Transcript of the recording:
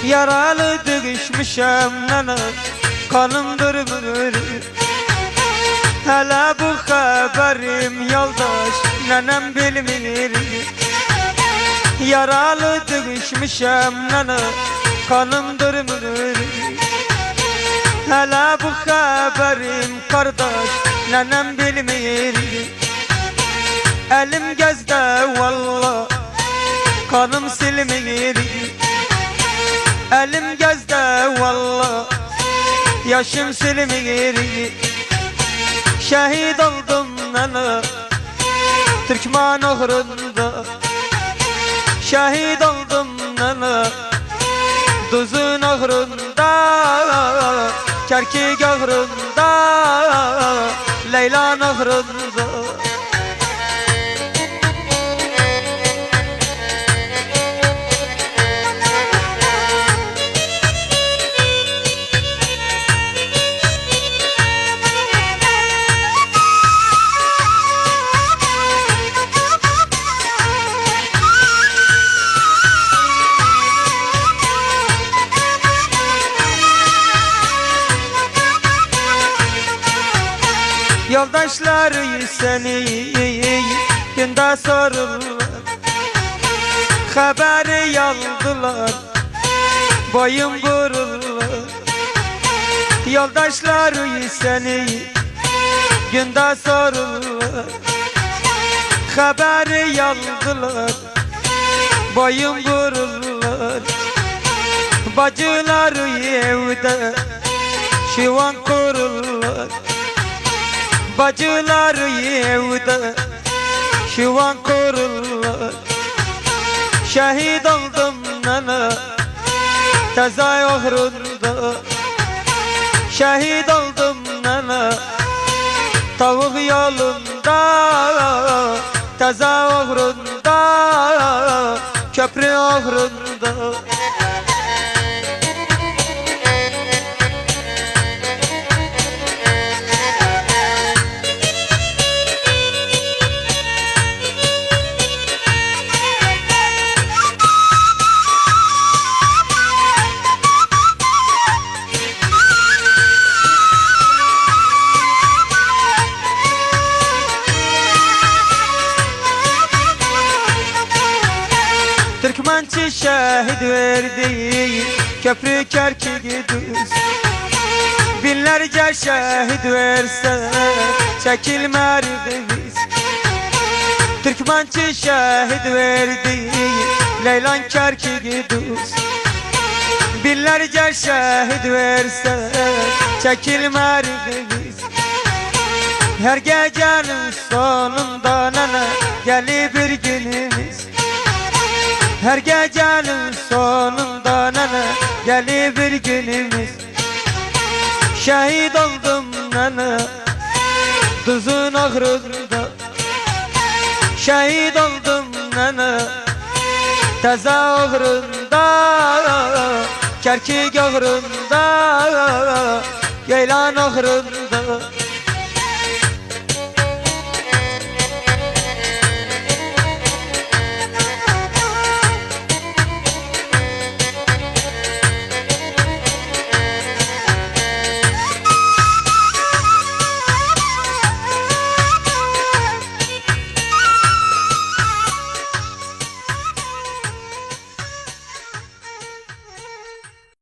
Yaralı düşmüşem nene, kanım durmur. Hele bu haberim yoldaş, nenem bilmir. Yaralı düşmüşem nene, kanım durmur. Hele bu haberim kardeş, nenem bilmir. Elim gezde valla, kanım silmir. Elim gezde valla, yaşım silmir. Şehit oldum nene, Türkmen uğrunda. Şehit oldum nene, Duzun uğrunda. Kerkük uğrunda, Leylan uğrunda. Yoldaşları seni günde sorurlar, haberi aldılar, boyun vururlar. Yoldaşları seni günde sorurlar, haberi aldılar, boyun vururlar. Bacıları evde şivan kururlar. Bacıları evde şivan kururlar. Şehit oldum nene, tezay uğrunda. Şehit oldum nene, tavuk yolunda. Tezay uğrunda, köprü uğrunda. Türkmençi şehit verdi, köprü Kerkük'ü düz. Binlerce şehit verse, çekilmer biz. Türkmençi şehit verdi, Leylan Kerkük'ü düz. Binlerce şehit verse, çekilmer biz. Her gecenin sonunda nene, gelir bir günümüz. Her gecenin sonunda nene, gelir bir günümüz. Şehit oldum nene, Duzun uğrunda. Şehit oldum nene, Teza uğrunda. Kerkük uğrunda, Geylan uğrunda.